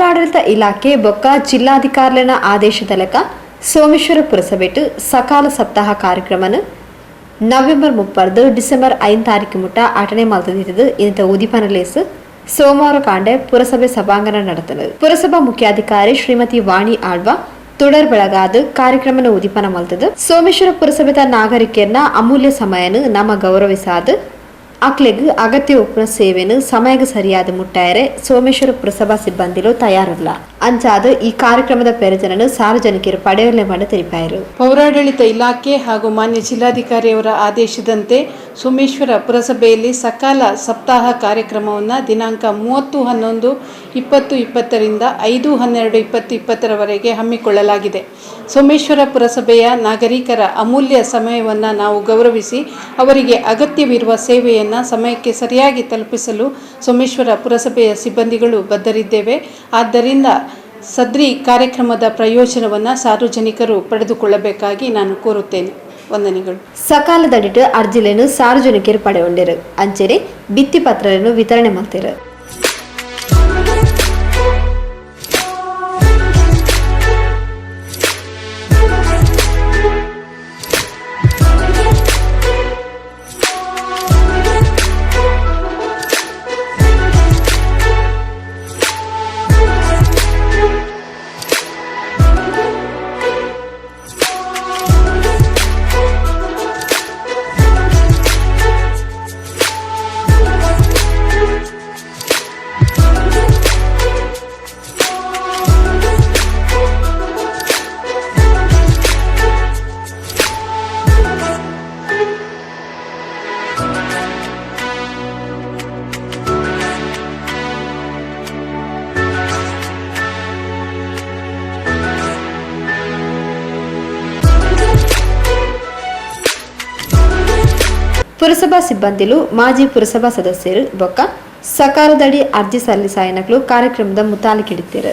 ಪೌರಾಡಳಿತ ಇಲಾಖೆ ಬೊಕ್ಕ ಜಿಲ್ಲಾಧಿಕಾರಿಗಳ ಆದೇಶದ ಲೆಕ್ಕ ಸೋಮೇಶ್ವರ ಪುರಸಭೆಟ್ಟು ಸಕಾಲ ಸಪ್ತಾಹ ಕಾರ್ಯಕ್ರಮನು ನವೆಂಬರ್ 30 ಡಿಸೆಂಬರ್ 5 ತಾರೀಕು ಮುಟ್ಟ ಆಟನೆ ಮಲ್ತದಿದ್ದು ಇಂಥ ಉದಿಪನಲೇಸು ಸೋಮವಾರ ಕಾಂಡೆ ಪುರಸಭೆ ಸಭಾಂಗಣ ನಡೆತದೆ. ಪುರಸಭಾ ಮುಖ್ಯಾಧಿಕಾರಿ ಶ್ರೀಮತಿ ವಾಣಿ ಆಳ್ವ തുടർ ಬೆಳಗಾದ ಕಾರ್ಯಕ್ರಮನ ಉದಿಪನ ಮಲ್ತದು. ಸೋಮೇಶ್ವರ ಪುರಸಭೆದ ನಾಗರಿಕರನ್ನ ಅಮೂಲ್ಯ ಸಮಯನು ನಮ್ಮ ಗೌರವಿಸಾದ ಅಕ್ಲೆಗ್ ಅಗತ್ಯ ಉಪ್ಪನ ಸೇವೆನು ಸಮಯಕ್ಕೆ ಸರಿಯಾದ ಮುಟ್ಟಾಯರೆ ಸೋಮೇಶ್ವರ ಪುರಸಭಾ ಸಿಬ್ಬಂದಿಲು ತಯಾರಿಲ್ಲ ಅಂಚಾದ ಈ ಕಾರ್ಯಕ್ರಮದ ಪ್ರಯೋಜನನು ಸಾರ್ವಜನಿಕರು ಪಡೆಯಲು ಮಾಡಿ ತಿಳಿಪಾರು. ಪೌರಾಡಳಿತ ಇಲಾಖೆ ಹಾಗೂ ಮಾನ್ಯ ಜಿಲ್ಲಾಧಿಕಾರಿಯವರ ಆದೇಶದಂತೆ ಸೋಮೇಶ್ವರ ಪುರಸಭೆಯಲ್ಲಿ ಸಕಾಲ ಸಪ್ತಾಹ ಕಾರ್ಯಕ್ರಮವನ್ನು ದಿನಾಂಕ 30/11/2020 ರಿಂದ 5/12/2020 ಹಮ್ಮಿಕೊಳ್ಳಲಾಗಿದೆ. ಸೋಮೇಶ್ವರ ಪುರಸಭೆಯ ನಾಗರಿಕರ ಅಮೂಲ್ಯ ಸಮಯವನ್ನು ನಾವು ಗೌರವಿಸಿ ಅವರಿಗೆ ಅಗತ್ಯವಿರುವ ಸೇವೆಯನ್ನು ಸಮಯಕ್ಕೆ ಸರಿಯಾಗಿ ತಲುಪಿಸಲು ಸೋಮೇಶ್ವರ ಪುರಸಭೆಯ ಸಿಬ್ಬಂದಿಗಳು ಬದ್ಧರಿದ್ದೇವೆ. ಆದ್ದರಿಂದ ಸದ್ರಿ ಕಾರ್ಯಕ್ರಮದ ಪ್ರಯೋಜನವನ್ನು ಸಾರ್ವಜನಿಕರು ಪಡೆದುಕೊಳ್ಳಬೇಕಾಗಿ ನಾನು ಕೋರುತ್ತೇನೆ. ವಂದನೆಗಳು. ಸಕಾಲದಲ್ಲಿಟ್ಟು ಅರ್ಜಿಗಳನ್ನು ಸಾರ್ವಜನಿಕರು ಪಡೆಯುಂಡಿರು ಅಂಚೆನೆ ಭಿತ್ತಿ ಪತ್ರಗಳನ್ನು ವಿತರಣೆ ಮಾಡ್ತಿರು. ಪುರಸಭಾ ಸಿಬ್ಬಂದಿಲು ಮಾಜಿ ಪುರಸಭಾ ಸದಸ್ಯರು ಬೊಕ್ಕ ಸಕಾಲದಡಿ ಅರ್ಜಿ ಸಲ್ಲಿಸಾಯನಗಳು ಕಾರ್ಯಕ್ರಮದ ಮುತಾಲಿಕಿಡುತ್ತಾರೆ.